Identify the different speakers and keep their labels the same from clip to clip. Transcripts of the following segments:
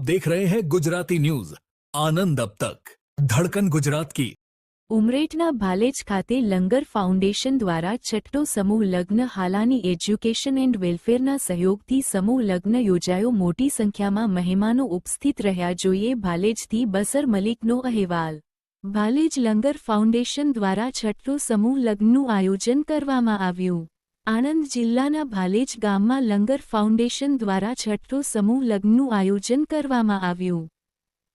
Speaker 1: देख रहे हैं गुजराती न्यूज आनंद अब तक धड़कन गुजरात की।
Speaker 2: ઉમરેઠના ભાલેજ ખાતે લંગર ફાઉન્ડેશન દ્વારા છઠ્ઠો સમૂહ લગ્ન હાલાની એજ્યુકેશન એન્ડ વેલફેરના સહયોગથી સમૂહ લગ્ન યોજાયો। મોટી સંખ્યામાં મહેમાનો ઉપસ્થિત રહ્યા। જોઈએ ભાલેજથી બસર મલિકનો અહેવાલ। ભાલેજ લંગર ફાઉન્ડેશન દ્વારા છઠ્ઠો સમૂહ લગ્નનું આયોજન કરવામાં આવ્યું। આણંદ જિલ્લાના ભાલેજ ગામમાં લંગર ફાઉન્ડેશન દ્વારા છઠ્ઠો સમૂહ લગ્નનું આયોજન કરવામાં આવ્યું।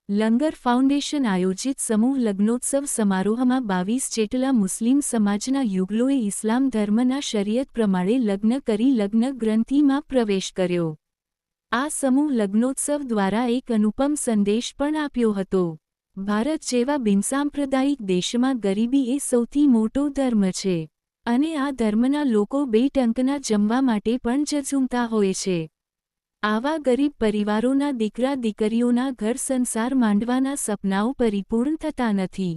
Speaker 2: લંગર ફાઉન્ડેશન આયોજિત સમૂહ લગ્નોત્સવ સમારોહમાં 22 જેટલા મુસ્લિમ સમાજના યુગલોએ ઇસ્લામ ધર્મના શરિયત પ્રમાણે લગ્ન કરી લગ્ન ગ્રંથિમાં પ્રવેશ કર્યો। આ સમૂહ લગ્નોત્સવ દ્વારા એક અનુપમ સંદેશ પણ આપ્યો હતો। ભારત જેવા બિનસાંપ્રદાયિક દેશમાં ગરીબી એ સૌથી મોટો ધર્મ છે અને આ ધર્મના લોકો બે ટંકના જમવા માટે પણ ઝઝૂમતા હોય છે। આવા ગરીબ પરિવારોના દીકરા દીકરીઓના ઘર સંસાર માંડવાના સપનાઓ પરિપૂર્ણ થતા નથી।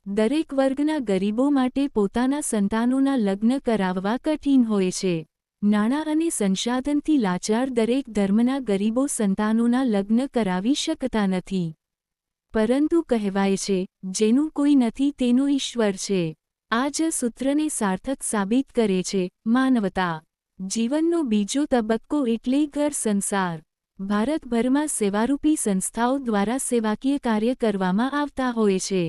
Speaker 2: દરેક વર્ગના ગરીબો માટે પોતાના સંતાનોના લગ્ન કરાવવા કઠિન હોય છે। નાણાં અને સંસાધનથી લાચાર દરેક ધર્મના ગરીબો સંતાનોના લગ્ન કરાવી શકતા નથી। પરંતુ કહેવાય છે, જેનું કોઈ નથી તેનો ઈશ્વર છે। આ જ સૂત્રને સાર્થક સાબિત કરે છે માનવતા। જીવનનો બીજો તબક્કો એટલે ઘર સંસાર। ભારતભરમાં સેવારૂપી સંસ્થાઓ દ્વારા સેવાકીય કાર્ય કરવામાં આવતા હોય છે।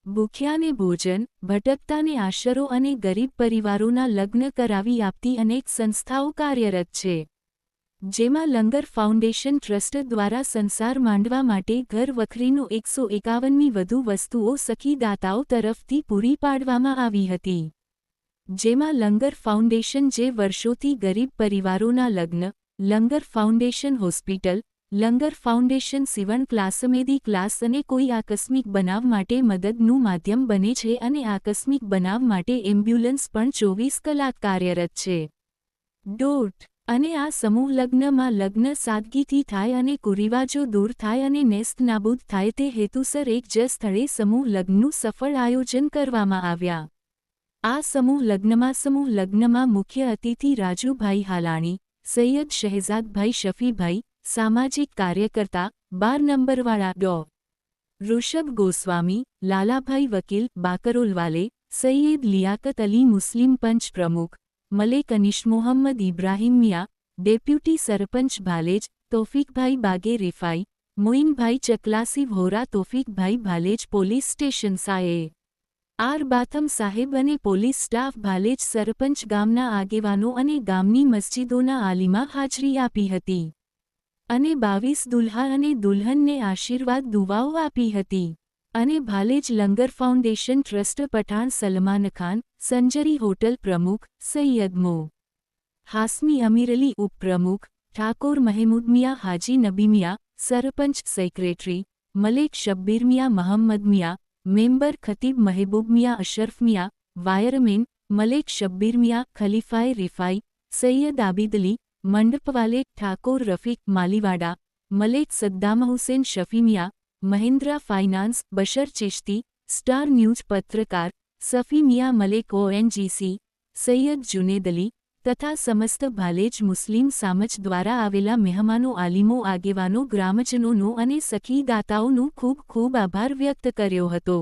Speaker 2: ભૂખ્યાને ભોજન, ભટકતાને આશરો અને ગરીબ પરિવારોના લગ્ન કરાવી આપતી અનેક સંસ્થાઓ કાર્યરત છે। જેમાં લંગર ફાઉન્ડેશન ટ્રસ્ટ દ્વારા સંસાર માંડવા માટે ઘર વખરીનો 151મી વધુ વસ્તુઓ સખીદાતાઓ તરફથી પૂરી પાડવામાં આવી હતી। જેમાં લંગર ફાઉન્ડેશન જે વર્ષોથી ગરીબ પરિવારોના લગ્ન, લંગર ફાઉન્ડેશન હોસ્પિટલ, લંગર ફાઉન્ડેશન સીવણ ક્લાસમેદી ક્લાસ અને કોઈ આકસ્મિક બનાવ માટે મદદનું માધ્યમ બને છે અને આકસ્મિક બનાવ માટે એમ્બ્યુલન્સ પણ 24 કલાક કાર્યરત છે। અને આ સમૂહ લગ્નમાં લગ્ન સાદગીથી થાય અને કુરિવાજો દૂર થાય અને નેસ્તનાબૂદ થાય તે હેતુસર એક જ સ્થળે સમૂહ લગ્નનું સફળ આયોજન કરવામાં આવ્યા। આ સમૂહ લગ્નમાં મુખ્ય અતિથિ રાજુભાઈ હાલાણી, સૈયદ શહેજાદભાઈ શફીભાઈ, સામાજિક કાર્યકર્તા 12 નંબરવાળા ડો. ઋષભ ગોસ્વામી, લાલાભાઈ વકીલ બાકરોલવાલે, સૈયદ લિયાકત અલી મુસ્લિમ પંચ પ્રમુખ, મલેક અનીશ મોહમ્મદ ઇબ્રાહીમ મિયા, ડેપ્યુટી સરપંચ ભાલેજ, તોફીકભાઈ બાગે રિફાઈ, મોઇનભાઈ ચકલાસી વહોરા, તોફીકભાઈ ભાલેજ પોલીસ સ્ટેશન સાએ આર બાથમ સાહેબ અને પોલીસ સ્ટાફ ભાલેજ સરપંચ ગામના આગેવાનો અને ગામની મસ્જિદોના આલિમા હાજરી આપી હતી અને 22 દુલ્હા અને દુલ્હનને આશીર્વાદ દુવાઓ આપી હતી। અને Bhalej Langar foundation trust Pathan Salman Khan, Sanjari hotel પ્રમુખ, સૈયદ મો. હાસમી અમીરલી ઉપપ્રમુખ, Thakor Mehmood Miya Haji Nabi Miya, sarpanch secretary, Malek Shabbir Miya Mahammad Miya, member Khatib Mehboob Miya Ashraf Miya, wireman, Malek Shabbir Miya, ખલીફાએ રિફાઈ, સૈયદ આબિદલી, મંડપવાલે, Thakor Rafiq Maliwada, Malek Saddam Hussain Shafi Miya, Mahindra finance, Bashar Chishti, Star News પત્રકાર, સફી મિયા મલેક ONGC, સૈયદ જુનેદ અલી તથા સમસ્ત ભાલેજ મુસ્લિમ સામજ દ્વારા આવેલા મહેમાનો, આલિમો, આગેવાનો, ગ્રામજનોનો અને સખીદાતાઓનો ખૂબ ખૂબ આભાર વ્યક્ત કર્યો હતો।